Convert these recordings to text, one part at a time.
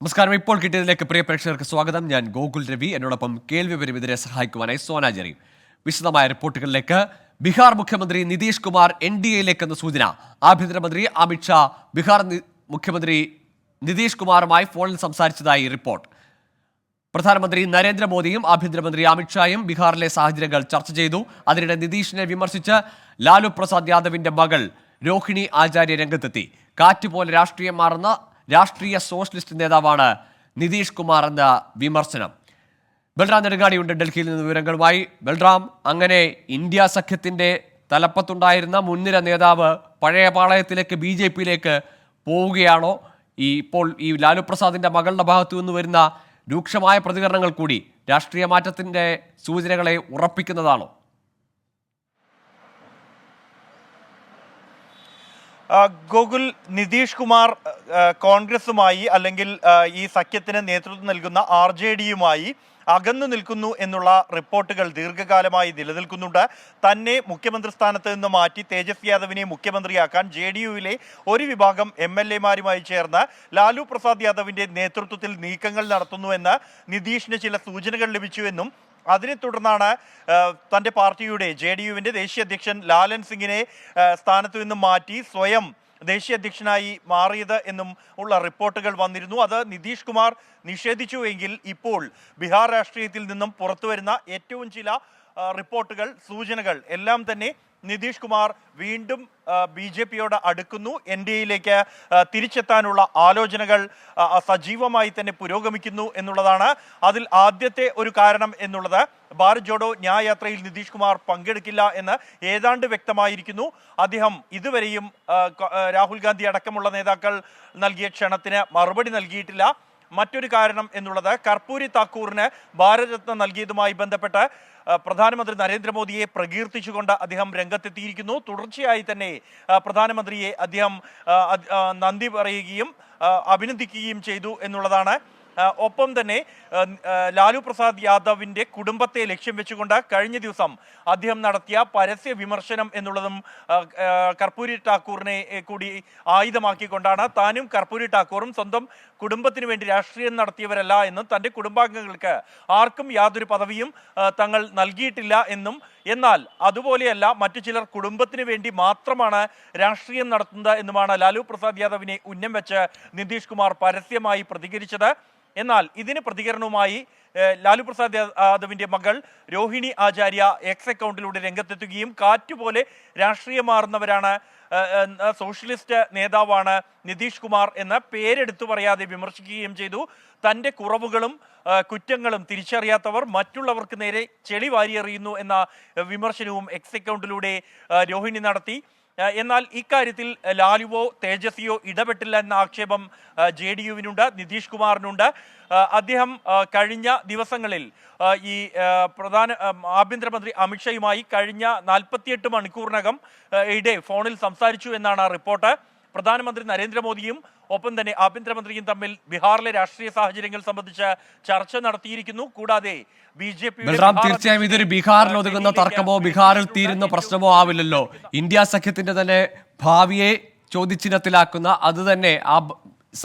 നമസ്കാരം. ഇപ്പോൾ കിട്ടിയതിലേക്ക് പ്രിയ പ്രേക്ഷകർക്ക് സ്വാഗതം. ഞാൻ ഗോകുൽ രവി. എന്നോടൊപ്പം കേൾവി പരിമിതരെ സഹായിക്കുവാനായി സോന ജെറി. വിശദമായ റിപ്പോർട്ടുകളിലേക്ക്. ബീഹാർ മുഖ്യമന്ത്രി നിതീഷ് കുമാർ NDAയിലേക്കെന്ന സൂചന. ആഭ്യന്തരമന്ത്രി അമിത്ഷാ ബീഹാർ മുഖ്യമന്ത്രി നിതീഷ് കുമാറുമായി ഫോണിൽ സംസാരിച്ചതായി റിപ്പോർട്ട്. പ്രധാനമന്ത്രി നരേന്ദ്രമോദിയും ആഭ്യന്തരമന്ത്രി അമിത്ഷായും ബീഹാറിലെ സാഹചര്യങ്ങൾ ചർച്ച ചെയ്തു. അതിനിടെ നിതീഷിനെ വിമർശിച്ച് ലാലു പ്രസാദ് യാദവിന്റെ മകൾ രോഹിണി ആചാര്യ രംഗത്തെത്തി. കാറ്റുപോലെ രാഷ്ട്രീയം മാറുന്ന രാഷ്ട്രീയ സോഷ്യലിസ്റ്റ് നേതാവാണ് നിതീഷ് കുമാർ എന്ന വിമർശനം. ബൽറാം നെടുങ്ങാടിയുണ്ട് ഡൽഹിയിൽ നിന്ന് വിവരങ്ങളുമായി. ബൽറാം, അങ്ങനെ ഇന്ത്യ സഖ്യത്തിന്റെ തലപ്പത്തുണ്ടായിരുന്ന മുൻനിര നേതാവ് പഴയ പാളയത്തിലേക്ക് BJPയിലേക്ക് പോവുകയാണോ? ഇപ്പോൾ ഈ ലാലു പ്രസാദിന്റെ മകളുടെ ഭാഗത്തു നിന്ന് വരുന്ന രൂക്ഷമായ പ്രതികരണങ്ങൾ കൂടി രാഷ്ട്രീയ മാറ്റത്തിന്റെ സൂചനകളെ ഉറപ്പിക്കുന്നതാണോ? ഗോകുൽ, നിതീഷ് കുമാർ കോൺഗ്രസുമായി അല്ലെങ്കിൽ ഈ സഖ്യത്തിന് നേതൃത്വം നൽകുന്ന RJDയുമായി അകന്നു നിൽക്കുന്നു എന്നുള്ള റിപ്പോർട്ടുകൾ ദീർഘകാലമായി നിലനിൽക്കുന്നുണ്ട്. തന്നെ മുഖ്യമന്ത്രി സ്ഥാനത്ത് നിന്ന് മാറ്റി തേജസ്വി യാദവിനെ മുഖ്യമന്ത്രിയാക്കാൻ JDUവിലെ ഒരു വിഭാഗം MLAമാരുമായി ചേർന്ന് ലാലു പ്രസാദ് യാദവിന്റെ നേതൃത്വത്തിൽ നീക്കങ്ങൾ നടത്തുന്നുവെന്ന് നിതീഷിന് ചില സൂചനകൾ ലഭിച്ചുവെന്നും അതിനെ തുടർന്നാണ് തൻ്റെ പാർട്ടിയുടെ JDUവിൻ്റെ ദേശീയ അധ്യക്ഷൻ ലാലൻ സിംഗിനെ സ്ഥാനത്തു നിന്നും മാറ്റി സ്വയം ദേശീയ അധ്യക്ഷനായി മാറിയത് എന്നും ഉള്ള റിപ്പോർട്ടുകൾ വന്നിരുന്നു. അത് നിതീഷ് കുമാർ നിഷേധിച്ചുവെങ്കിൽ ഇപ്പോൾ ബീഹാർ രാഷ്ട്രീയത്തിൽ നിന്നും പുറത്തുവരുന്ന ഏറ്റവും ചില റിപ്പോർട്ടുകൾ, സൂചനകൾ എല്ലാം തന്നെ നിതീഷ് കുമാർ വീണ്ടും BJPയോട് അടുക്കുന്നു, NDAയിലേക്ക് തിരിച്ചെത്താനുള്ള ആലോചനകൾ സജീവമായി തന്നെ പുരോഗമിക്കുന്നു എന്നുള്ളതാണ്. അതിൽ ആദ്യത്തെ ഒരു കാരണം എന്നുള്ളത് ഭാരത് ജോഡോ ന്യായയാത്രയിൽ നിതീഷ് കുമാർ പങ്കെടുക്കില്ല എന്ന് ഏതാണ്ട് വ്യക്തമായിരിക്കുന്നു. അദ്ദേഹം ഇതുവരെയും രാഹുൽ ഗാന്ധി അടക്കമുള്ള നേതാക്കൾ നൽകിയ ക്ഷണത്തിന് മറുപടി നൽകിയിട്ടില്ല. മറ്റൊരു കാരണം എന്നുള്ളത് കർപ്പൂരി താക്കൂറിന് ഭാരതരത്ന നൽകിയതുമായി ബന്ധപ്പെട്ട് പ്രധാനമന്ത്രി നരേന്ദ്രമോദിയെ പ്രകീർത്തിച്ചുകൊണ്ട് അദ്ദേഹം രംഗത്തെത്തിയിരിക്കുന്നു. തുടർച്ചയായി തന്നെ പ്രധാനമന്ത്രിയെ അദ്ദേഹം നന്ദി പറയുകയും അഭിനന്ദിക്കുകയും ചെയ്തു എന്നുള്ളതാണ്. ഒപ്പം തന്നെ ലാലു പ്രസാദ് യാദവിൻ്റെ കുടുംബത്തെ ലക്ഷ്യം വെച്ചുകൊണ്ട് കഴിഞ്ഞ ദിവസം അദ്ദേഹം നടത്തിയ പരസ്യ വിമർശനം എന്നുള്ളതും കർപ്പൂരി ഠാക്കൂറിനെ കൂടി ആയുധമാക്കിക്കൊണ്ടാണ്. താനും കർപ്പൂരി ഠാക്കൂറും സ്വന്തം കുടുംബത്തിന് വേണ്ടി രാഷ്ട്രീയം നടത്തിയവരല്ല എന്നും തൻ്റെ കുടുംബാംഗങ്ങൾക്ക് ആർക്കും യാതൊരു പദവിയും തങ്ങൾ നൽകിയിട്ടില്ല എന്നും, എന്നാൽ അതുപോലെയല്ല മറ്റു ചിലർ കുടുംബത്തിന് വേണ്ടി മാത്രമാണ് രാഷ്ട്രീയം നടത്തുന്നത് എന്നുമാണ് ലാലു പ്രസാദ് യാദവിനെ ഉന്നം വെച്ച് നിതീഷ് കുമാർ പരസ്യമായി പ്രതികരിച്ചത്. എന്നാൽ ഇതിന് പ്രതികരണവുമായി ലാലു പ്രസാദ് യാദവിന്റെ മകൾ രോഹിണി ആചാര്യ X അക്കൗണ്ടിലൂടെ രംഗത്തെത്തുകയും കാറ്റുപോലെ രാഷ്ട്രീയം മാറുന്നവരാണ്, സോഷ്യലിസ്റ്റ് നേതാവാണ് നിതീഷ് കുമാർ എന്ന് പേരെടുത്തു പറയാതെ വിമർശിക്കുകയും ചെയ്തു. തൻ്റെ കുറവുകളും കുറ്റങ്ങളും തിരിച്ചറിയാത്തവർ മറ്റുള്ളവർക്ക് നേരെ ചെളി വാരിയെറിയുന്നു എന്ന വിമർശനവും X അക്കൗണ്ടിലൂടെ രോഹിണി നടത്തി. എന്നാൽ ഇക്കാര്യത്തിൽ ലാലുവോ തേജസ്വിയോ ഇടപെട്ടില്ല എന്ന ആക്ഷേപം JDUവിനുണ്ട്, നിതീഷ് കുമാറിനുണ്ട്. അദ്ദേഹം കഴിഞ്ഞ ദിവസങ്ങളിൽ ഈ ആഭ്യന്തരമന്ത്രി അമിത്ഷായുമായി കഴിഞ്ഞ 48 മണിക്കൂറിനകം ഫോണിൽ സംസാരിച്ചു എന്നാണ് റിപ്പോർട്ട്. പ്രധാനമന്ത്രി നരേന്ദ്രമോദിയും ഒപ്പം തന്നെ ആഭ്യന്തരമന്ത്രിയും തമ്മിൽ ബീഹാറിലെ രാഷ്ട്രീയ സാഹചര്യങ്ങൾ സംബന്ധിച്ച് ചർച്ച നടത്തിയിരിക്കുന്നു. കൂടാതെ BJP തീർച്ചയായും ഇതൊരു ബീഹാറിൽ ഒതുങ്ങുന്ന തർക്കമോ ബീഹാറിൽ തീരുന്ന പ്രശ്നമോ ആവില്ലല്ലോ. ഇന്ത്യ സഖ്യത്തിന്റെ തന്നെ ഭാവിയെ ചോദ്യചിഹ്നത്തിലാക്കുന്ന, അത് തന്നെ ആ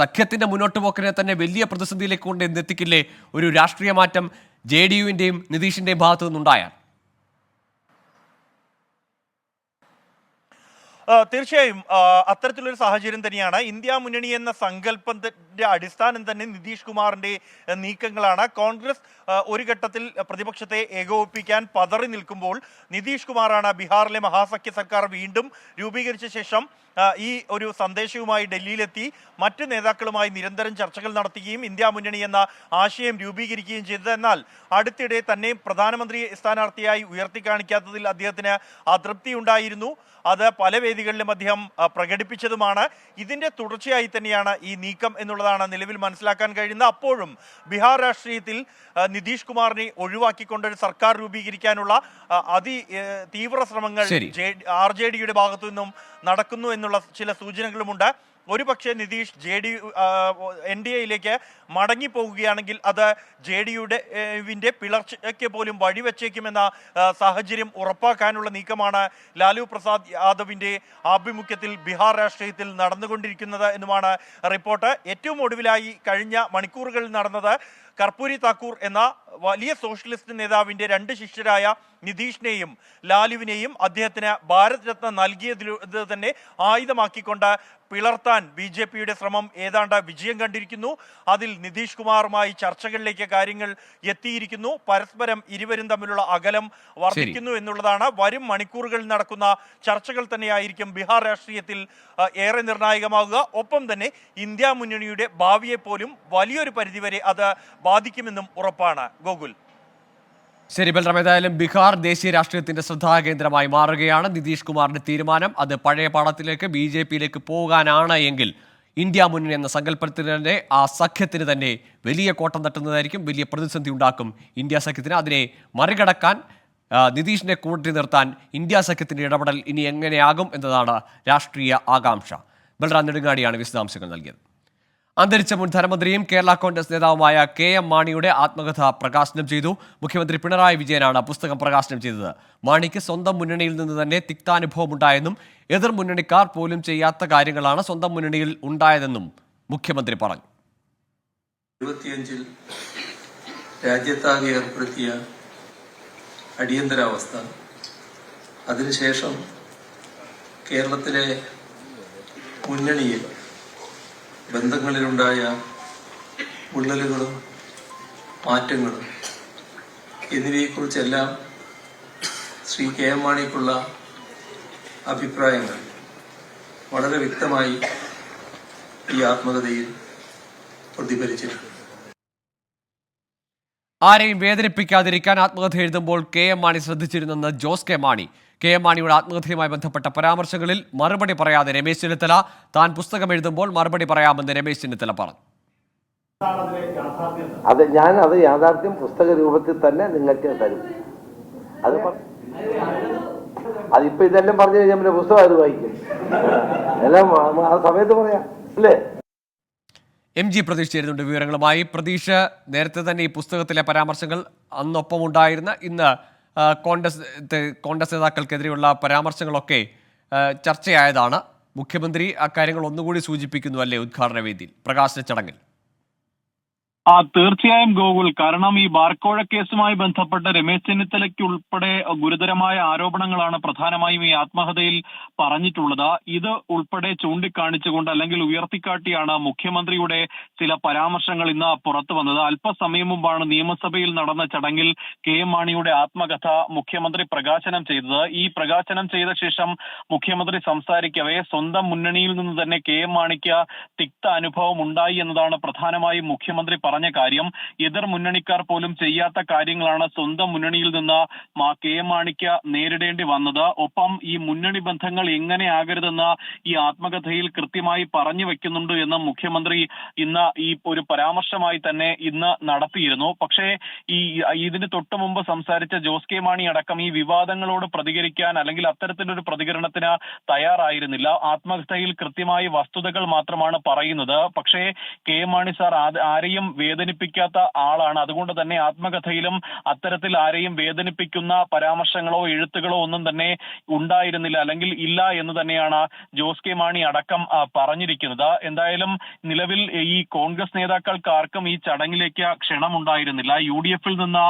സഖ്യത്തിന്റെ മുന്നോട്ട് പോക്കിനെ തന്നെ വലിയ പ്രതിസന്ധിയിലേക്ക് കൊണ്ട് എത്തിക്കില്ലേ ഒരു രാഷ്ട്രീയ മാറ്റം JDUവിന്റെയും നിതീഷിന്റെയും ഭാഗത്തു നിന്നുണ്ടായാൽ? തീർച്ചയായും അത്തരത്തിലൊരു സാഹചര്യം തന്നെയാണ്. ഇന്ത്യ മുന്നണി എന്ന സങ്കല്പത്തിന്റെ അടിസ്ഥാനം തന്നെ നിതീഷ് കുമാറിന്റെ നീക്കങ്ങളാണ്. കോൺഗ്രസ് ഒരു ഘട്ടത്തിൽ പ്രതിപക്ഷത്തെ ഏകോപിപ്പിക്കാൻ പതറി നിൽക്കുമ്പോൾ നിതീഷ് കുമാറാണ് ബീഹാറിലെ മഹാസഖ്യ സർക്കാർ വീണ്ടും രൂപീകരിച്ച ശേഷം ഈ ഒരു സന്ദേശവുമായി ഡൽഹിയിലെത്തി മറ്റ് നേതാക്കളുമായി നിരന്തരം ചർച്ചകൾ നടത്തുകയും ഇന്ത്യ മുന്നണി എന്ന ആശയം രൂപീകരിക്കുകയും ചെയ്തത്. എന്നാൽ അടുത്തിടെ തന്നെ പ്രധാനമന്ത്രി സ്ഥാനാർത്ഥിയായി ഉയർത്തിക്കാണിക്കാത്തതിൽ അദ്ദേഹത്തിന് അതൃപ്തി ഉണ്ടായിരുന്നു. അത് പല വേദികളിലും അദ്ദേഹം പ്രകടിപ്പിച്ചതുമാണ്. ഇതിൻ്റെ തുടർച്ചയായി തന്നെയാണ് ഈ നീക്കം എന്നുള്ളതാണ് നിലവിൽ മനസ്സിലാക്കാൻ കഴിയുന്നത്. അപ്പോഴും ബീഹാർ രാഷ്ട്രീയത്തിൽ നിതീഷ് കുമാറിനെ ഒഴിവാക്കിക്കൊണ്ടൊരു സർക്കാർ രൂപീകരിക്കാനുള്ള തീവ്ര ശ്രമങ്ങൾ RJDയുടെ ഭാഗത്തു നിന്നും നടക്കുന്നു എന്നുള്ള ചില സൂചനകളുമുണ്ട്. ഒരുപക്ഷെ നിതീഷ് NDAയിലേക്ക് മടങ്ങിപ്പോവുകയാണെങ്കിൽ അത് JDUവിൻ്റെ പിളർച്ചയ്ക്ക് പോലും വഴിവെച്ചേക്കുമെന്ന സാഹചര്യം ഉറപ്പാക്കാനുള്ള നീക്കമാണ് ലാലു പ്രസാദ് യാദവിൻ്റെ ആഭിമുഖ്യത്തിൽ ബീഹാർ രാഷ്ട്രീയത്തിൽ നടന്നുകൊണ്ടിരിക്കുന്നത് എന്നുമാണ് റിപ്പോർട്ട്. ഏറ്റവും ഒടുവിലായി കഴിഞ്ഞ മണിക്കൂറുകളിൽ നടന്നത് കർപ്പൂരി താക്കൂർ എന്ന വലിയ സോഷ്യലിസ്റ്റ് നേതാവിൻ്റെ 2 ശിഷ്യരായ നിതീഷിനെയും ലാലുവിനെയും അദ്ദേഹത്തിന് ഭാരത് രത്ന നൽകിയതിൽ തന്നെ ആയുധമാക്കിക്കൊണ്ട് പിളർത്താൻ BJPയുടെ ശ്രമം ഏതാണ്ട് വിജയം കണ്ടിരിക്കുന്നു. അതിൽ നിതീഷ് കുമാറുമായി ചർച്ചകളിലേക്ക് കാര്യങ്ങൾ എത്തിയിരിക്കുന്നു. പരസ്പരം ഇരുവരും തമ്മിലുള്ള അകലം വർദ്ധിക്കുന്നു എന്നുള്ളതാണ്. വരും മണിക്കൂറുകളിൽ നടക്കുന്ന ചർച്ചകൾ തന്നെയായിരിക്കും ബീഹാർ രാഷ്ട്രീയത്തിൽ ഏറെ നിർണായകമാകുക. ഒപ്പം തന്നെ ഇന്ത്യ മുന്നണിയുടെ ഭാവിയെ പോലും വലിയൊരു പരിധിവരെ അത് ബാധിക്കുമെന്നും ഉറപ്പാണ്. ഗോകുൽ. ശരി ബൽറാം, ഏതായാലും ബീഹാർ ദേശീയ രാഷ്ട്രീയത്തിന്റെ ശ്രദ്ധാകേന്ദ്രമായി മാറുകയാണ്. നിതീഷ് കുമാറിന്റെ തീരുമാനം അത് പഴയ പാഠത്തിലേക്ക് BJPയിലേക്ക് പോകാനാണ് എങ്കിൽ ഇന്ത്യ മുന്നണി എന്ന സങ്കല്പത്തിൽ തന്നെ ആ സഖ്യത്തിന് തന്നെ വലിയ കോട്ടം തട്ടുന്നതായിരിക്കും, വലിയ പ്രതിസന്ധി ഉണ്ടാക്കും ഇന്ത്യ സഖ്യത്തിന്. അതിനെ മറികടക്കാൻ നിതീഷിനെ കൂട്ടി നിർത്താൻ ഇന്ത്യ സഖ്യത്തിന്റെ ഇടപെടൽ ഇനി എങ്ങനെയാകും എന്നതാണ് രാഷ്ട്രീയ ആകാംക്ഷ. ബൽറാം നെടുങ്ങാടിയാണ് വിശദാംശങ്ങൾ നൽകിയത്. അന്തരിച്ച മുൻ ധനമന്ത്രിയും കേരള കോൺഗ്രസ് നേതാവുമായ KM മാണിയുടെ ആത്മകഥ പ്രകാശനം ചെയ്തു. മുഖ്യമന്ത്രി പിണറായി വിജയനാണ് പുസ്തകം പ്രകാശനം ചെയ്തത്. മാണിക്ക് സ്വന്തം മുന്നണിയിൽ നിന്ന് തന്നെ തിക്താനുഭവം ഉണ്ടായെന്നും എതിർ മുന്നണിക്കാർ പോലും ചെയ്യാത്ത കാര്യങ്ങളാണ് സ്വന്തം മുന്നണിയിൽ ഉണ്ടായതെന്നും മുഖ്യമന്ത്രി പറഞ്ഞു. 25-ൽ രാജ്യത്താകെ ഏർപ്പെടുത്തിയ അടിയന്തരാവസ്ഥ, അതിനുശേഷം കേരളത്തിലെ മുന്നണിയിൽ ബന്ധങ്ങളിലുണ്ടായ വിള്ളലുകളും മാറ്റങ്ങളും എന്നിവയെക്കുറിച്ചെല്ലാം ശ്രീ KM മാണിക്കുള്ള അഭിപ്രായങ്ങൾ വളരെ വ്യക്തമായി ഈ ആത്മകഥയിൽ പ്രതിഫലിച്ചിട്ടുണ്ട്. ആരെയും വേദനിപ്പിക്കാതിരിക്കാൻ ആത്മകഥ എഴുതുമ്പോൾ KM മാണി ശ്രദ്ധിച്ചിരുന്നെന്ന് ജോസ് കെ മാണി. KM മാണിയുടെ ആത്മകഥയുമായി ബന്ധപ്പെട്ട പരാമർശങ്ങളിൽ മറുപടി പറയാതെ രമേശ് ചെന്നിത്തല. താൻ പുസ്തകം എഴുതുമ്പോൾ മറുപടി പറയാമെന്ന് രമേശ് ചെന്നിത്തല പറഞ്ഞു. അത് യാഥാർത്ഥ്യം പുസ്തക രൂപത്തിൽ തന്നെ നിങ്ങൾക്ക് തരും. അതിപ്പോ ഇതെല്ലാം പറഞ്ഞു കഴിഞ്ഞാൽ പിന്നെ പുസ്തകം അത് വായിക്കും, എല്ലാം ആ സമയത്ത് പറയാം അല്ലേ. MG പ്രതീഷ് ചേരുന്നുണ്ട് വിവരങ്ങളുമായി. പ്രതീഷ്, നേരത്തെ തന്നെ ഈ പുസ്തകത്തിലെ പരാമർശങ്ങൾ അന്നൊപ്പം ഉണ്ടായിരുന്ന ഇന്ന് കോൺഗ്രസ് നേതാക്കൾക്കെതിരെയുള്ള പരാമർശങ്ങളൊക്കെ ചർച്ചയായതാണ്. മുഖ്യമന്ത്രി അക്കാര്യങ്ങൾ ഒന്നുകൂടി സൂചിപ്പിക്കുന്നു അല്ലേ ഉദ്ഘാടന വേദിയിൽ, പ്രകാശന ചടങ്ങിൽ? തീർച്ചയായും ഗോകുൽ, കാരണം ഈ ബാർക്കോഴ കേസുമായി ബന്ധപ്പെട്ട് രമേശ് ചെന്നിത്തലയ്ക്ക് ഉൾപ്പെടെ ഗുരുതരമായ ആരോപണങ്ങളാണ് പ്രധാനമായും ഈ ആത്മകഥയിൽ പറഞ്ഞിട്ടുള്ളത്. ഇത് ഉൾപ്പെടെ ചൂണ്ടിക്കാണിച്ചുകൊണ്ട് അല്ലെങ്കിൽ ഉയർത്തിക്കാട്ടിയാണ് മുഖ്യമന്ത്രിയുടെ ചില പരാമർശങ്ങൾ ഇന്ന് പുറത്തു വന്നത്. അല്പസമയം മുമ്പാണ് നിയമസഭയിൽ നടന്ന ചടങ്ങിൽ KM മാണിയുടെ ആത്മകഥ മുഖ്യമന്ത്രി പ്രകാശനം ചെയ്തത്. ഈ പ്രകാശനം ചെയ്ത ശേഷം മുഖ്യമന്ത്രി സംസാരിക്കവേ സ്വന്തം മുന്നണിയിൽ നിന്ന് തന്നെ KM മാണിക്ക് തിക്ത അനുഭവം ഉണ്ടായി എന്നതാണ് പ്രധാനമായും മുഖ്യമന്ത്രി പറഞ്ഞ കാര്യം. എതിർ മുന്നണിക്കാർ പോലും ചെയ്യാത്ത കാര്യങ്ങളാണ് സ്വന്തം മുന്നണിയിൽ നിന്ന് KM മാണിക്ക് നേരിടേണ്ടി വന്നത്. ഒപ്പം ഈ മുന്നണി ബന്ധങ്ങൾ എങ്ങനെയാകരുതെന്ന് ഈ ആത്മകഥയിൽ കൃത്യമായി പറഞ്ഞു വെക്കുന്നുണ്ട് എന്ന് മുഖ്യമന്ത്രി ഇന്ന് ഈ ഒരു പരാമർശമായി തന്നെ ഇന്ന് നടത്തിയിരുന്നു. പക്ഷേ ഇതിന് തൊട്ടു മുമ്പ് സംസാരിച്ച ജോസ് കെ മാണി അടക്കം ഈ വിവാദങ്ങളോട് പ്രതികരിക്കാൻ അല്ലെങ്കിൽ അത്തരത്തിലൊരു പ്രതികരണത്തിന് തയ്യാറായിരുന്നില്ല. ആത്മകഥയിൽ കൃത്യമായി വസ്തുതകൾ മാത്രമാണ് പറയുന്നത്. പക്ഷേ KM മാണി സാർ ആരെയും വേദനിപ്പിക്കാത്ത ആളാണ്. അതുകൊണ്ട് തന്നെ ആത്മകഥയിലും അത്തരത്തിൽ ആരെയും വേദനിപ്പിക്കുന്ന പരാമർശങ്ങളോ എഴുത്തുകളോ ഒന്നും തന്നെ ഉണ്ടായിരുന്നില്ല, അല്ലെങ്കിൽ ഇല്ല എന്ന് തന്നെയാണ് ജോസ് കെ മാണി അടക്കം പറഞ്ഞിരിക്കുന്നത്. എന്തായാലും നിലവിൽ ഈ കോൺഗ്രസ് നേതാക്കൾക്ക് ആർക്കും ഈ ചടങ്ങിലേക്ക് ക്ഷണമുണ്ടായിരുന്നില്ല. UDFൽ നിന്ന്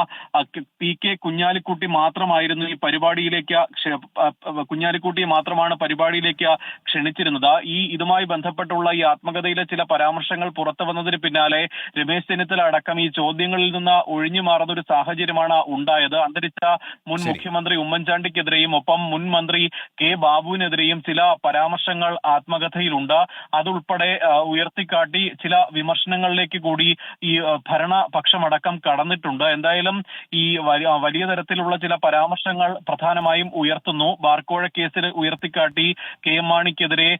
PK കുഞ്ഞാലിക്കുട്ടി മാത്രമായിരുന്നു ഈ പരിപാടിയിലേക്ക് കുഞ്ഞാലിക്കുട്ടിയെ മാത്രമാണ് പരിപാടിയിലേക്ക് ക്ഷണിച്ചിരുന്നത്. ഇതുമായി ബന്ധപ്പെട്ടുള്ള ഈ ആത്മകഥയിലെ ചില പരാമർശങ്ങൾ പുറത്തു വന്നതിന് പിന്നാലെ രമേശ് ചെന്നിത്തല അടക്കം ഈ ചോദ്യങ്ങളിൽ നിന്ന് ഒഴിഞ്ഞു മാറുന്ന ഒരു സാഹചര്യമാണ് ഉണ്ടായത്. അന്തരിച്ച മുൻ മുഖ്യമന്ത്രി ഉമ്മൻചാണ്ടിക്കെതിരെയും ഒപ്പം മുൻ മന്ത്രി K ബാബുവിനെതിരെയും ചില പരാമർശങ്ങൾ ആത്മകഥയിലുണ്ട്. അതുൾപ്പെടെ ഉയർത്തിക്കാട്ടി ചില വിമർശനങ്ങളിലേക്ക് കൂടി ഈ ഭരണപക്ഷമടക്കം കടന്നിട്ടുണ്ട്. എന്തായാലും ഈ വലിയ തരത്തിലുള്ള ചില പരാമർശങ്ങൾ പ്രധാനമായും ഉയർത്തുന്നു. ബാർക്കോഴ കേസിൽ ഉയർത്തിക്കാട്ടി KM മാണിക്കെതിരെ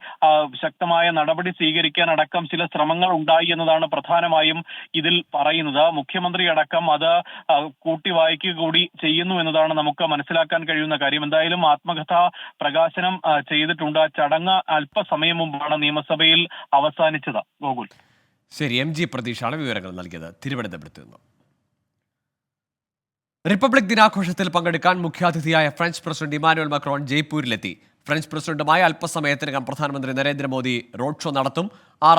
ശക്തമായ നടപടി സ്വീകരിക്കാൻ അടക്കം ചില ശ്രമങ്ങൾ ഉണ്ടായി എന്നതാണ് പ്രധാനമായും ഇതിൽ പറയുന്നത്. മുഖ്യമന്ത്രി അടക്കം അത് കൂട്ടി വായിക്കുക കൂടി ചെയ്യുന്നു എന്നതാണ് നമുക്ക് മനസ്സിലാക്കാൻ കഴിയുന്ന കാര്യം. എന്തായാലും ആത്മകഥ പ്രകാശനം ചെയ്തിട്ടുണ്ട്. ചടങ്ങ് അല്പസമയം മുമ്പാണ് നിയമസഭയിൽ അവസാനിച്ചത്. ഗോകുൽ. ശരി, MG പ്രതീഷാണ് വിവരങ്ങൾ നൽകിയത് തിരുവനന്തപുരത്ത് നിന്ന്. റിപ്പബ്ലിക് ദിനാഘോഷത്തിൽ പങ്കെടുക്കാൻ മുഖ്യാതിഥിയായ ഫ്രഞ്ച് പ്രസിഡന്റ് ഇമാനുവൽ മക്രോൺ ജയ്പൂരിലെത്തി. ഫ്രഞ്ച് പ്രസിഡന്റുമായി അല്പസമയത്തിനകം പ്രധാനമന്ത്രി നരേന്ദ്രമോദി റോഡ് ഷോ നടത്തും.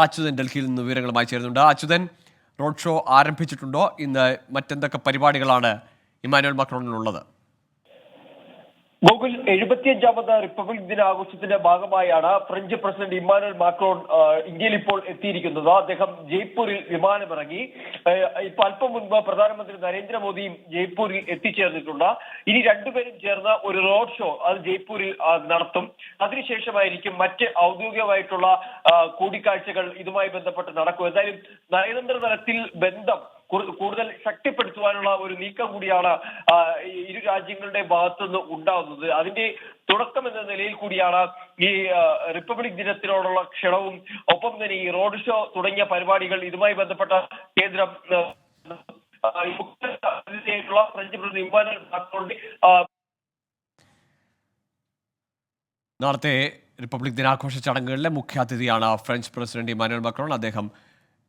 അച്യുതൻ ഡൽഹിയിൽ നിന്ന് വിവരങ്ങളുമായി ചേരുന്നുണ്ട്. അച്യുതൻ, റോഡ് ഷോ ആരംഭിച്ചിട്ടുണ്ടോ? ഇന്ന് മറ്റെന്തൊക്കെ പരിപാടികളാണ് ഇമാനുവൽ മക്രോണിനുള്ളത്? ഗോകുൽ, 75ാമത് റിപ്പബ്ലിക് ദിനാഘോഷത്തിന്റെ ഭാഗമായാണ് ഫ്രഞ്ച് പ്രസിഡന്റ് ഇമ്മാനുവൽ മാക്രോൺ ഇന്ത്യയിൽ ഇപ്പോൾ എത്തിയിരിക്കുന്നത്. അദ്ദേഹം ജയ്പൂരിൽ വിമാനമിറങ്ങി. ഇപ്പൊ അല്പം മുൻപ് പ്രധാനമന്ത്രി നരേന്ദ്രമോദിയും ജയ്പൂരിൽ എത്തിച്ചേർന്നിട്ടുണ്ട്. ഇനി രണ്ടുപേരും ചേർന്ന് ഒരു റോഡ് ഷോ അത് ജയ്പൂരിൽ നടത്തും. അതിനുശേഷമായിരിക്കും മറ്റ് ഔദ്യോഗികമായിട്ടുള്ള കൂടിക്കാഴ്ചകൾ ഇതുമായി ബന്ധപ്പെട്ട് നടക്കും. എന്തായാലും നയതന്ത്ര തലത്തിൽ ബന്ധം കൂടുതൽ ശക്തിപ്പെടുത്തുവാനുള്ള ഒരു നീക്കം കൂടിയാണ് ഇരു രാജ്യങ്ങളുടെ ഭാഗത്തുനിന്ന് ഉണ്ടാകുന്നത്. അതിന്റെ തുടക്കം എന്ന നിലയിൽ കൂടിയാണ് ഈ റിപ്പബ്ലിക് ദിനത്തിനോടുള്ള ക്ഷണവും ഒപ്പം തന്നെ ഈ റോഡ് ഷോ തുടങ്ങിയ പരിപാടികൾ. ഇതുമായി ബന്ധപ്പെട്ട കേന്ദ്രം ഫ്രഞ്ച് പ്രസിഡന്റ് ഇമ്മാനുവൽ മാക്രോണിന്റെ നാളത്തെ റിപ്പബ്ലിക് ദിനാഘോഷ ചടങ്ങുകളിലെ മുഖ്യാതിഥിയാണ് ഫ്രഞ്ച് പ്രസിഡന്റ് ഇമാനുവൽ മക്രോൺ. അദ്ദേഹം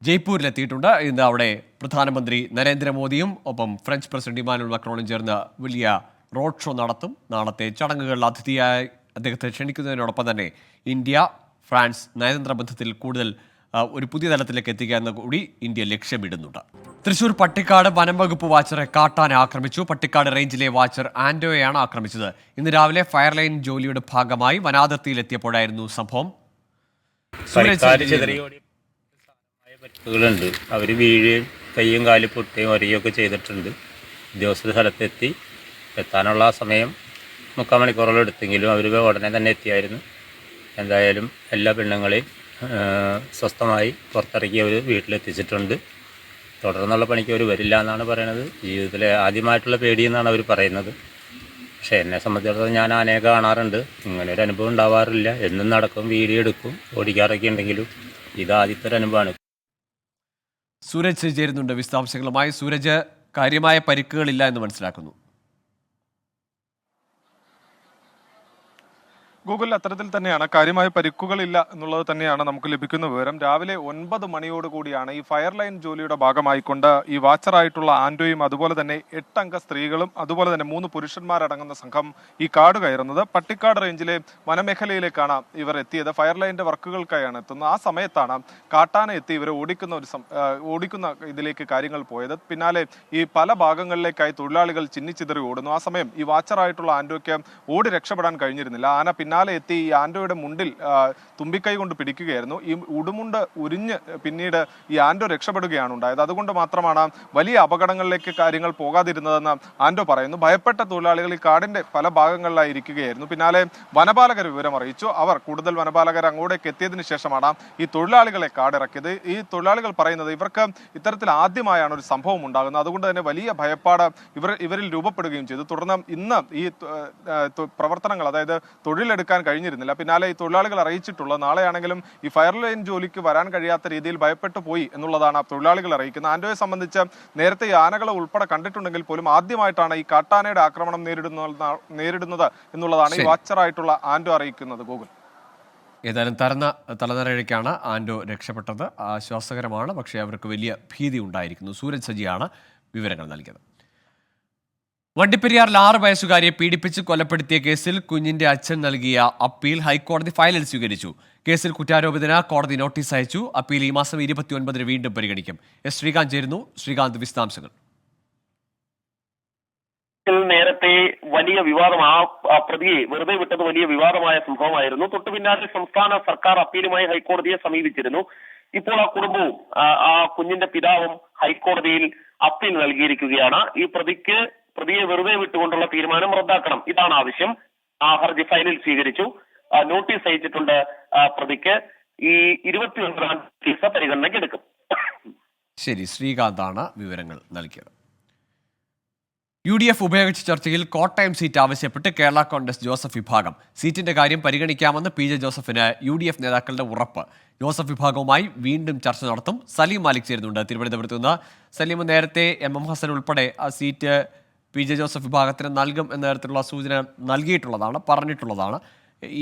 ജയ്പൂരിലെത്തിയിട്ടുണ്ട്. ഇന്ന് അവിടെ പ്രധാനമന്ത്രി നരേന്ദ്രമോദിയും ഒപ്പം ഫ്രഞ്ച് പ്രസിഡന്റ് ഇമാനുവൽ മക്രോണും ചേർന്ന് വലിയ റോഡ് ഷോ നടത്തും. നാളത്തെ ചടങ്ങുകളിൽ അതിഥിയായി അദ്ദേഹത്തെ ക്ഷണിക്കുന്നതിനോടൊപ്പം തന്നെ ഇന്ത്യ ഫ്രാൻസ് നയതന്ത്ര ബന്ധത്തിൽ കൂടുതൽ ഒരു പുതിയ തലത്തിലേക്ക് എത്തിക്കുക എന്ന് കൂടി ഇന്ത്യ ലക്ഷ്യമിടുന്നുണ്ട്. തൃശൂർ പട്ടിക്കാട് വനം വകുപ്പ് വാച്ചറെ കാട്ടാന ആക്രമിച്ചു. പട്ടിക്കാട് റേഞ്ചിലെ വാച്ചർ ആൻഡോയെയാണ് ആക്രമിച്ചത്. ഇന്ന് രാവിലെ ഫയർലൈൻ ജോലിയുടെ ഭാഗമായി വനാതിർത്തിയിലെത്തിയപ്പോഴായിരുന്നു സംഭവം. പരിക്കുകളുണ്ട്. അവർ വീഴുകയും കയ്യും കാലും പൊട്ടുകയും ഒരയൊക്കെ ചെയ്തിട്ടുണ്ട്. ഉദ്യോഗസ്ഥ സ്ഥലത്തെത്തി. എത്താനുള്ള സമയം 3/4 മണിക്കൂറോളം എടുത്തെങ്കിലും അവർ ഉടനെ തന്നെ എത്തിയായിരുന്നു. എന്തായാലും എല്ലാ പെണ്ണുങ്ങളെയും സ്വസ്ഥമായി പുറത്തിറക്കി അവർ വീട്ടിലെത്തിച്ചിട്ടുണ്ട്. തുടർന്നുള്ള പണിക്ക് അവർ വരില്ല എന്നാണ് പറയുന്നത്. ജീവിതത്തിലെ ആദ്യമായിട്ടുള്ള പേടിയെന്നാണ് അവർ പറയുന്നത്. പക്ഷേ എന്നെ സംബന്ധിച്ചിടത്തോളം ഞാൻ ആനയെ കാണാറുണ്ട്. ഇങ്ങനെ ഒരു അനുഭവം ഉണ്ടാവാറില്ല. എന്നും നടക്കും, വീഡിയോ എടുക്കും, ഓടിക്കാറൊക്കെ ഉണ്ടെങ്കിലും ഇത് ആദ്യത്തെ ഒരു അനുഭവമാണ്. സൂരജ് ചേരുന്നുണ്ട് വിശദാംശങ്ങളുമായി. സൂരജ്, കാര്യമായ പരിക്കുകളില്ല എന്ന് മനസ്സിലാക്കുന്നു. ഗൂഗിൾ അത്തരത്തിൽ തന്നെയാണ്. കാര്യമായ പരിക്കുകളില്ല എന്നുള്ളത് തന്നെയാണ് നമുക്ക് ലഭിക്കുന്ന വിവരം. രാവിലെ 9 മണിയോടുകൂടിയാണ് ഈ ഫയർ ലൈൻ ജോലിയുടെ ഭാഗമായിക്കൊണ്ട് ഈ വാച്ചറായിട്ടുള്ള ആൻഡോയും അതുപോലെ തന്നെ 8 അംഗ സ്ത്രീകളും അതുപോലെ തന്നെ 3 പുരുഷന്മാരടങ്ങുന്ന സംഘം ഈ കാട് കയറുന്നത്. പട്ടിക്കാട് റേഞ്ചിലെ വനമേഖലയിലേക്കാണ് ഇവർ എത്തിയത്. ഫയർ ലൈനിന്റെ വർക്കുകൾക്കായാണ് എത്തുന്നത്. ആ സമയത്താണ് കാട്ടാന എത്തി ഇവരെ ഓടിക്കുന്ന ഇതിലേക്ക് കാര്യങ്ങൾ പോയത്. പിന്നാലെ ഈ പല ഭാഗങ്ങളിലേക്കായി തൊഴിലാളികൾ ചിന്നിച്ചിതറി ഓടുന്നു. ആ സമയം ഈ വാച്ചറായിട്ടുള്ള ആൻഡോയ്ക്ക് ഓടി രക്ഷപ്പെടാൻ കഴിഞ്ഞിരുന്നില്ല. ആന പിന്നാലെ എത്തി ഈ ആൻഡോയുടെ മുണ്ടിൽ തുമ്പിക്കൈ കൊണ്ട് പിടിക്കുകയായിരുന്നു. ഈ ഉടുമുണ്ട് ഉരിഞ്ഞ് പിന്നീട് ഈ ആൻഡോ രക്ഷപ്പെടുകയാണ് ഉണ്ടായത്. അതുകൊണ്ട് മാത്രമാണ് വലിയ അപകടങ്ങളിലേക്ക് കാര്യങ്ങൾ പോകാതിരുന്നതെന്ന് ആൻഡോ പറയുന്നു. ഭയപ്പെട്ട തൊഴിലാളികൾ ഈ കാടിന്റെ പല ഭാഗങ്ങളിലായി ഇരിക്കുകയായിരുന്നു. പിന്നാലെ വനപാലകർ വിവരം അറിയിച്ചു. അവർ കൂടുതൽ വനപാലകർ അങ്ങോട്ടേക്ക് എത്തിയതിനു ശേഷമാണ് ഈ തൊഴിലാളികളെ കാടിറക്കിയത്. ഈ തൊഴിലാളികൾ പറയുന്നത് ഇവർക്ക് ഇത്തരത്തിൽ ആദ്യമായാണ് ഒരു സംഭവം ഉണ്ടാകുന്നത്. അതുകൊണ്ട് തന്നെ വലിയ ഭയപ്പാട് ഇവരിൽ രൂപപ്പെടുകയും ചെയ്തു. തുടർന്ന് ഇന്ന് ഈ പ്രവർത്തനങ്ങൾ, അതായത് തൊഴിലെടുക്കാൻ കഴിഞ്ഞിരുന്നില്ല. പിന്നാലെ ഈ തൊഴിലാളികൾ അറിയിച്ചിട്ടുള്ളത് നാളെയാണെങ്കിലും ഈ ഫയർ ലൈൻ ജോലിക്ക് വരാൻ കഴിയാത്ത രീതിയിൽ ഭയപ്പെട്ടു പോയി എന്നുള്ളതാണ് തൊഴിലാളികൾ അറിയിക്കുന്നത്. ആൻഡോയെ സംബന്ധിച്ച് നേരത്തെ ഈ ആനകളെ ഉൾപ്പെടെ കണ്ടിട്ടുണ്ടെങ്കിൽ പോലും ആദ്യമായിട്ടാണ് ഈ കാട്ടാനയുടെ ആക്രമണം നേരിടുന്നത് എന്നുള്ളതാണ് ഈ വാച്ചറായിട്ടുള്ള ആൻഡോ അറിയിക്കുന്നത്. ഗൂഗിൾ, ഏതായാലും തലനരഴയ്ക്കാണ് ആൻഡോ രക്ഷപ്പെട്ടത്. ആശ്വാസകരമാണ്. പക്ഷേ അവർക്ക് വലിയ ഭീതി ഉണ്ടായിരിക്കുന്നു. സൂരജ് സജിയാണ് വിവരങ്ങൾ നൽകിയത്. വണ്ടിപ്പെരിയാറിൽ 6 വയസ്സുകാരിയെ പീഡിപ്പിച്ച് കൊലപ്പെടുത്തിയ കേസിൽ കുഞ്ഞിന്റെ അച്ഛൻ നൽകിയ അപ്പീൽ ഹൈക്കോടതി ഫയലിൽ സ്വീകരിച്ചു. കേസിൽ കുറ്റാരോപിതന് കോടതി നോട്ടീസ് അയച്ചു. അപ്പീൽ ഈ മാസം 29-ന് വീണ്ടും പരിഗണിക്കും. ശ്രീകാന്ത് ചേരുന്നു. ശ്രീകാന്ത്, വിശദാംശങ്ങൾ. നേരത്തെ വലിയ വിവാദം, ആ പ്രതിയെ വെറുതെ വിട്ടത് വലിയ വിവാദമായ സംഭവമായിരുന്നു. തൊട്ടു പിന്നാലെ സംസ്ഥാന സർക്കാർ അപ്പീലുമായി ഹൈക്കോടതിയെ സമീപിച്ചിരുന്നു. ഇപ്പോൾ ആ കുടുംബവും ആ കുഞ്ഞിന്റെ പിതാവും ഹൈക്കോടതിയിൽ അപ്പീൽ നൽകിയിരിക്കുകയാണ്. ഈ പ്രതിയെ വെറുതെ വിട്ടുകൊണ്ടുള്ള തീരുമാനം റദ്ദാക്കണം, ഇതാണ് ആവശ്യം. ആ ഹർജി ഫയലിൽ സ്വീകരിച്ചു. നോട്ടീസ് അയച്ചിട്ടുണ്ട് പ്രതിക്ക്. ഈ 29-ാം കേസ് പരിഗണനയ്ക്ക് എടുക്കും. ശരി, ശ്രീകാന്താണ് വിവരങ്ങൾ നൽകിയത്. UDF ഉപയോഗിച്ച ചർച്ചയിൽ കോട്ടയം സീറ്റ് ആവശ്യപ്പെട്ട് കേരള കോൺഗ്രസ് ജോസഫ് വിഭാഗം. സീറ്റിന്റെ കാര്യം പരിഗണിക്കാമെന്ന് PJ ജോസഫിന് UDF നേതാക്കളുടെ ഉറപ്പ്. ജോസഫ് വിഭാഗവുമായി വീണ്ടും ചർച്ച നടത്തും. സലീം മാലിക് ചേരുന്നുണ്ട് തിരുവനന്തപുരത്ത് നിന്ന്. സലീം, നേരത്തെ MM ഹസൻ ഉൾപ്പെടെ ആ സീറ്റ് PJ ജോസഫ് വിഭാഗത്തിന് നൽകും എന്ന തരത്തിലുള്ള സൂചന നൽകിയിട്ടുള്ളതാണ്, പറഞ്ഞിട്ടുള്ളതാണ്.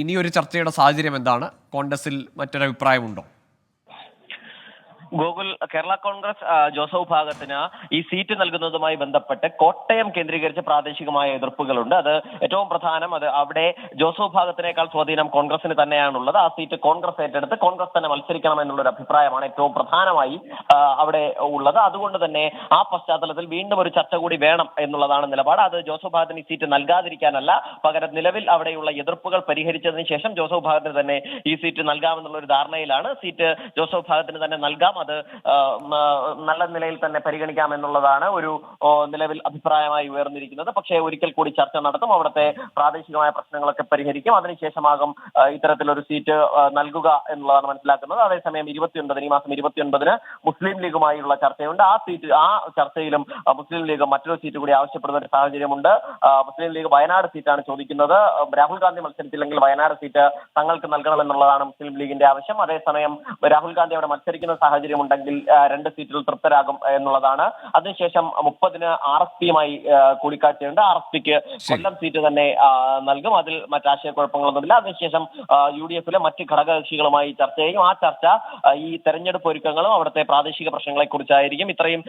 ഇനിയൊരു ചർച്ചയുടെ സാഹചര്യം എന്താണ്? കോൺഗ്രസിൽ മറ്റൊരഭിപ്രായമുണ്ടോ? ഗോകുൽ, കേരള കോൺഗ്രസ് ജോസഫ് വിഭാഗത്തിന് ഈ സീറ്റ് നൽകുന്നതുമായി ബന്ധപ്പെട്ട് കോട്ടയം കേന്ദ്രീകരിച്ച് പ്രാദേശികമായ എതിർപ്പുകളുണ്ട്. അത് ഏറ്റവും പ്രധാനം. അത് അവിടെ ജോസഫ് വിഭാഗത്തിനേക്കാൾ സ്വാധീനം കോൺഗ്രസിന് തന്നെയാണുള്ളത്. ആ സീറ്റ് കോൺഗ്രസ് ഏറ്റെടുത്ത് കോൺഗ്രസ് തന്നെ മത്സരിക്കണം എന്നുള്ളൊരു അഭിപ്രായമാണ് ഏറ്റവും പ്രധാനമായി അവിടെ ഉള്ളത്. അതുകൊണ്ട് തന്നെ ആ പശ്ചാത്തലത്തിൽ വീണ്ടും ഒരു ചർച്ച കൂടി വേണം എന്നുള്ളതാണ് നിലപാട്. അത് ജോസഫ് വിഭാഗത്തിന് ഈ സീറ്റ് നൽകാതിരിക്കാനല്ല, പകരം നിലവിൽ അവിടെയുള്ള എതിർപ്പുകൾ പരിഹരിച്ചതിന് ശേഷം ജോസഫ് വിഭാഗത്തിന് തന്നെ ഈ സീറ്റ് നൽകാമെന്നുള്ള ഒരു ധാരണയിലാണ്. സീറ്റ് ജോസഫ് വിഭാഗത്തിന് തന്നെ നൽകാം, അത് നല്ല നിലയിൽ തന്നെ പരിഗണിക്കാം എന്നുള്ളതാണ് ഒരു നിലവിൽ അഭിപ്രായമായി ഉയർന്നിരിക്കുന്നത്. പക്ഷേ ഒരിക്കൽ കൂടി ചർച്ച നടത്തും, അവിടുത്തെ പ്രാദേശികമായ പ്രശ്നങ്ങളൊക്കെ പരിഹരിക്കും. അതിനുശേഷമാകും ഇത്തരത്തിലൊരു സീറ്റ് നൽകുക എന്നുള്ളതാണ് മനസ്സിലാക്കുന്നത്. അതേസമയം ഈ മാസം 29 മുസ്ലിം ലീഗുമായുള്ള ചർച്ചയുണ്ട്. ആ ചർച്ചയിലും മുസ്ലിം ലീഗ് മറ്റൊരു സീറ്റ് കൂടി ആവശ്യപ്പെടുന്ന ഒരു സാഹചര്യമുണ്ട്. മുസ്ലിം ലീഗ് വയനാട് സീറ്റാണ് ചോദിക്കുന്നത്. രാഹുൽ ഗാന്ധി മത്സരിച്ചില്ലെങ്കിൽ വയനാട് സീറ്റ് തങ്ങൾക്ക് നൽകണമെന്നുള്ളതാണ് മുസ്ലിം ലീഗിന്റെ ആവശ്യം. അതേസമയം രാഹുൽ ഗാന്ധി അവിടെ മത്സരിക്കുന്ന സാഹചര്യം ഉണ്ടെങ്കിൽ 2 സീറ്റുകൾ തൃപ്തരാകും എന്നുള്ളതാണ്. അതിനുശേഷം 30 RSPയുമായി കൂടിക്കാഴ്ചയുണ്ട്. RSPക്ക് കൊല്ലം സീറ്റ് തന്നെ നൽകും. അതിൽ മറ്റാശയക്കുഴപ്പങ്ങളൊന്നുമില്ല. അതിനുശേഷം UDFിലെ മറ്റ് ഘടകകക്ഷികളുമായി ചർച്ച ചെയ്യും. ആ ചർച്ച ഈ തെരഞ്ഞെടുപ്പ് ഒരുക്കങ്ങളും അവിടുത്തെ പ്രാദേശിക പ്രശ്നങ്ങളെ കുറിച്ചായിരിക്കും. ഇത്രയും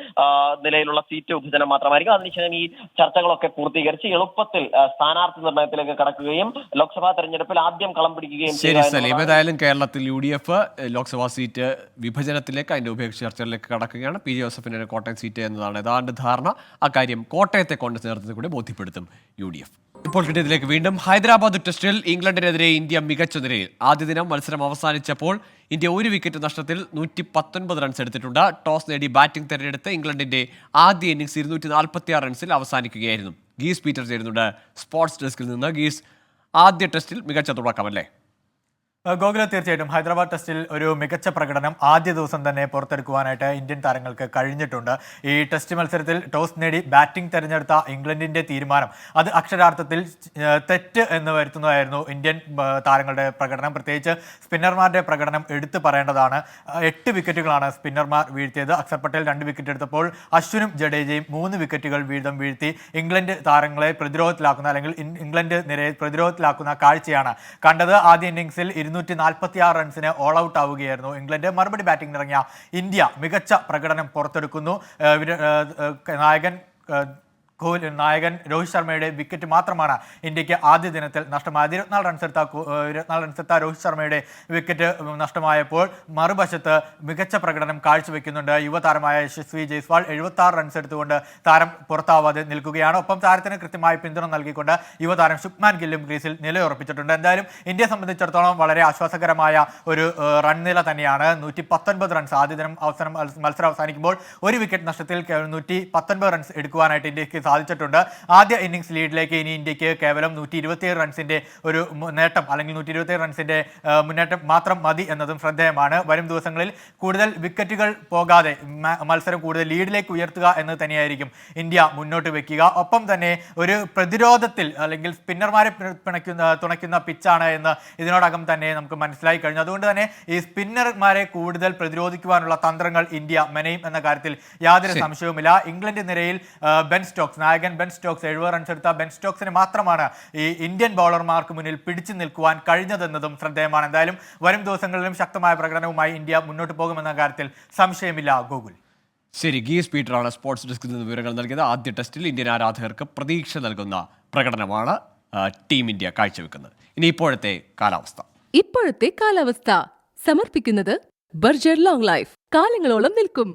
നിലയിലുള്ള സീറ്റ് വിഭജനം മാത്രമായിരിക്കും. അതിനുശേഷം ഈ ചർച്ചകളൊക്കെ പൂർത്തീകരിച്ച് എളുപ്പത്തിൽ സ്ഥാനാർത്ഥി നിർണയത്തിലേക്ക് കടക്കുകയും ലോക്സഭാ തെരഞ്ഞെടുപ്പിൽ ആദ്യം കളം പിടിക്കുകയും ചെയ്യും. ഏതായാലും കേരളത്തിൽ UDF ലോക്സഭാ സീറ്റ് വിഭജനത്തിലേക്ക് അതിന്റെ ഉപേക്ഷ ചർച്ചകളിലേക്ക് കടക്കുകയാണ്. PJ ജോസഫിന് കോട്ടയം സീറ്റ് എന്നതാണ് ഏതാണ്ട് ധാരണ. അക്കാര്യം കോട്ടയത്തെ കോൺഗ്രസ് നേതൃത്വത്തിൽ കൂടി ബോധ്യപ്പെടുത്തും UDF. ഇപ്പോൾ കിട്ടിയതിലേക്ക് വീണ്ടും. ഹൈദരാബാദ് ടെസ്റ്റിൽ ഇംഗ്ലണ്ടിനെതിരെ ഇന്ത്യ മികച്ച നിലയിൽ. ആദ്യ ദിനം മത്സരം അവസാനിച്ചപ്പോൾ ഇന്ത്യ 1 വിക്കറ്റ് നഷ്ടത്തിൽ 119 റൺസ് എടുത്തിട്ടുണ്ട്. ടോസ് നേടി ബാറ്റിംഗ് തെരഞ്ഞെടുത്ത് ഇംഗ്ലണ്ടിന്റെ ആദ്യ ഇന്നിംഗ്സ് 246 റൺസിൽ അവസാനിക്കുകയായിരുന്നു. ഗീസ് പീറ്റർ ചേരുന്നുണ്ട് സ്പോർട്സ് ഡെസ്കിൽ നിന്ന്. ഗീസ്, ആദ്യ ടെസ്റ്റിൽ മികച്ച തുടക്കമല്ലേ? ഗോകുല, തീർച്ചയായിട്ടും ഹൈദരാബാദ് ടെസ്റ്റിൽ ഒരു മികച്ച പ്രകടനം ആദ്യ ദിവസം തന്നെ പുറത്തെടുക്കുവാനായിട്ട് ഇന്ത്യൻ താരങ്ങൾക്ക് കഴിഞ്ഞിട്ടുണ്ട്. ഈ ടെസ്റ്റ് മത്സരത്തിൽ ടോസ് നേടി ബാറ്റിംഗ് തെരഞ്ഞെടുത്ത ഇംഗ്ലണ്ടിന്റെ തീരുമാനം അത് അക്ഷരാർത്ഥത്തിൽ തെറ്റ് എന്ന് വരുത്തുന്നതായിരുന്നു ഇന്ത്യൻ താരങ്ങളുടെ പ്രകടനം. പ്രത്യേകിച്ച് സ്പിന്നർമാരുടെ പ്രകടനം എടുത്തു പറയേണ്ടതാണ്. 8 വിക്കറ്റുകളാണ് സ്പിന്നർമാർ വീഴ്ത്തിയത്. അക്സർ പട്ടേൽ 2 വിക്കറ്റ് എടുത്തപ്പോൾ അശ്വിനും ജഡേജയും 3 വിക്കറ്റുകൾ വീതം വീഴ്ത്തി ഇംഗ്ലണ്ട് താരങ്ങളെ പ്രതിരോധത്തിലാക്കുന്ന, അല്ലെങ്കിൽ ഇംഗ്ലണ്ട് നിരയെ പ്രതിരോധത്തിലാക്കുന്ന കാഴ്ചയാണ് കണ്ടത്. ആദ്യ ഇന്നിംഗ്സിൽ 246 റൺസിന് ഓൾ ഔട്ട് ആവുകയായിരുന്നു ഇംഗ്ലണ്ട്. മറുപടി ബാറ്റിംഗിന് ഇറങ്ങിയ ഇന്ത്യ മികച്ച പ്രകടനം പുറത്തെടുക്കുന്നു. നായകൻ രോഹിത് ശർമ്മയുടെ വിക്കറ്റ് മാത്രമാണ് ഇന്ത്യക്ക് ആദ്യ ദിനത്തിൽ നഷ്ടമായത്. 24 റൺസ് എടുത്ത രോഹിത് ശർമ്മയുടെ വിക്കറ്റ് നഷ്ടമായപ്പോൾ മറുവശത്ത് മികച്ച പ്രകടനം കാഴ്ചവെക്കുന്നുണ്ട് യുവതാരമായ യശസ്വി ജയ്സ്വാൾ. 76 റൺസ് എടുത്തുകൊണ്ട് താരം പുറത്താവാതെ നിൽക്കുകയാണ്. ഒപ്പം താരത്തിന് കൃത്യമായി പിന്തുണ നൽകിക്കൊണ്ട് യുവതാരം ശുഭ്മാൻ ഗില്ലും ക്രീസിൽ നിലയുറപ്പിച്ചിട്ടുണ്ട്. എന്തായാലും ഇന്ത്യയെ സംബന്ധിച്ചിടത്തോളം വളരെ ആശ്വാസകരമായ ഒരു റൺ നില തന്നെയാണ്. 119 റൺസ് ആദ്യ ദിനം മത്സരം അവസാനിക്കുമ്പോൾ 1 വിക്കറ്റ് നഷ്ടത്തിൽ 119 റൺസ് എടുക്കുവാനായിട്ട് ഇന്ത്യക്ക് സാധിച്ചിട്ടുണ്ട്. ആദ്യ ഇന്നിംഗ്സ് ലീഡിലേക്ക് ഇനി ഇന്ത്യക്ക് കേവലം 127 റൺസിന്റെ ഒരു നേട്ടം, അല്ലെങ്കിൽ 127 റൺസിന്റെ മുന്നേറ്റം മാത്രം മതി എന്നതും ശ്രദ്ധേയമാണ്. വരും ദിവസങ്ങളിൽ കൂടുതൽ വിക്കറ്റുകൾ പോകാതെ മത്സരം കൂടുതൽ ലീഡിലേക്ക് ഉയർത്തുക എന്ന് തന്നെയായിരിക്കും ഇന്ത്യ മുന്നോട്ട് വെക്കുക. ഒപ്പം തന്നെ ഒരു പ്രതിരോധത്തിൽ, അല്ലെങ്കിൽ സ്പിന്നർമാരെ തുണയ്ക്കുന്ന പിച്ചാണ് എന്ന് ഇതിനോടകം തന്നെ നമുക്ക് മനസ്സിലായി കഴിഞ്ഞു. അതുകൊണ്ട് തന്നെ ഈ സ്പിന്നർമാരെ കൂടുതൽ പ്രതിരോധിക്കുവാനുള്ള തന്ത്രങ്ങൾ ഇന്ത്യ മെനയും എന്ന കാര്യത്തിൽ യാതൊരു സംശയവുമില്ല. ഇംഗ്ലണ്ട് നിരയിൽ നായകൻ ബെൻ സ്റ്റോക്സ് 70 റൺസ് എടുത്ത ബെൻ സ്റ്റോക്സിന് മാത്രമാണ് ഈ ഇന്ത്യൻ ബൗളർമാർക്ക് മുന്നിൽ പിടിച്ചു നിൽക്കുവാൻ കഴിഞ്ഞതെന്നതും ശ്രദ്ധേയമാണ്. എന്തായാലും വരും ദിവസങ്ങളിലും ശക്തമായ പ്രകടനവുമായി ഇന്ത്യ മുന്നോട്ട് പോകുമെന്ന കാര്യത്തിൽ സംശയമില്ല. ഗോകുൽ, ശരി. ഗീസ് പീറ്ററാണ് സ്പോർട്സ് ഡെസ്കിൽ നിന്ന് വിവരങ്ങൾ നൽകിയത്. ആദ്യ ടെസ്റ്റിൽ ഇന്ത്യൻ ആരാധകർക്ക് പ്രതീക്ഷ നൽകുന്ന പ്രകടനമാണ് ടീം ഇന്ത്യ കാഴ്ചവെക്കുന്നത്. ഇനി ഇപ്പോഴത്തെ കാലാവസ്ഥ സമർപ്പിക്കുന്നത് ബർജർ ലോങ് ലൈഫ്. കാലങ്ങളോളം നിൽക്കും.